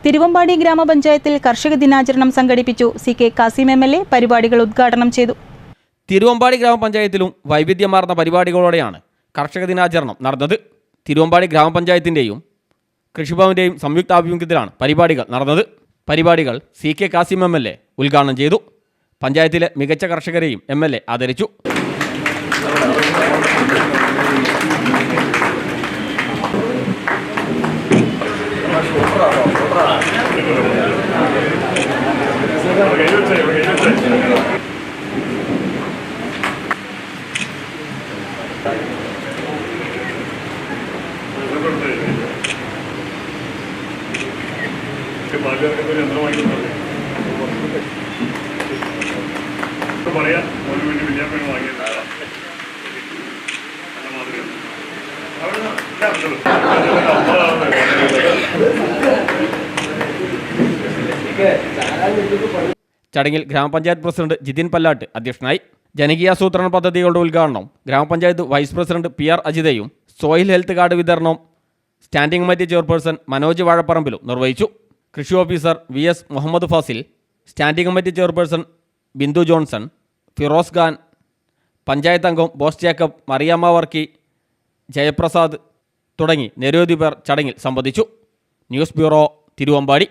തിരുവമ്പാടി ഗ്രാമപഞ്ചായത്തിൽ കർഷക ദിനാചരണം സംഘടിപ്പിച്ചു. CK കാസിം MLA പരിപാടികൾ ഉദ്ഘാടനം ചെയ്തു. തിരുവമ്പാടി ഗ്രാമപഞ്ചായത്തിലും വൈവിധ്യമാർന്ന പരിപാടികളോടെയാണ് കർഷക ദിനാചരണം നടന്നത്. തിരുവമ്പാടി ഗ്രാമപഞ്ചായത്തിൻ്റെയും കൃഷിഭവൻ്റെയും സംയുക്താഭിമുഖ്യത്തിലാണ് പരിപാടികൾ നടന്നത്. പരിപാടികൾ CK കാസിം MLA ഉദ്ഘാടനം ചെയ്തു. പഞ്ചായത്തിലെ മികച്ച കർഷകരെയും MLA ആദരിച്ചു. ചടങ്ങിൽ ഗ്രാമപഞ്ചായത്ത് പ്രസിഡന്റ് ജിതിൻ പല്ലാട്ട് അധ്യക്ഷനായി. ജനകീയാസൂത്രണ പദ്ധതികളുടെ ഉദ്ഘാടനം ഗ്രാമപഞ്ചായത്ത് വൈസ് പ്രസിഡന്റ് PR അജിതയും സോയിൽ ഹെൽത്ത് കാർഡ് വിതരണം സ്റ്റാൻഡിംഗ് കമ്മിറ്റി ചെയർപേഴ്സൺ മനോജ് വാഴപ്പറമ്പിലും നിർവഹിച്ചു. കൃഷി officer VS Muhammad Fasil, standing committee chairperson Bindu Johnson, Firoz Khan, panchayat അംഗം ബോസ് ജേക്കബ്, മറിയാമ്മ വർക്കി, ജയപ്രസാദ് തുടങ്ങി നിരവധി പേർ ചടങ്ങിൽ സംബന്ധിച്ചു. News bureau, Thiruvambady.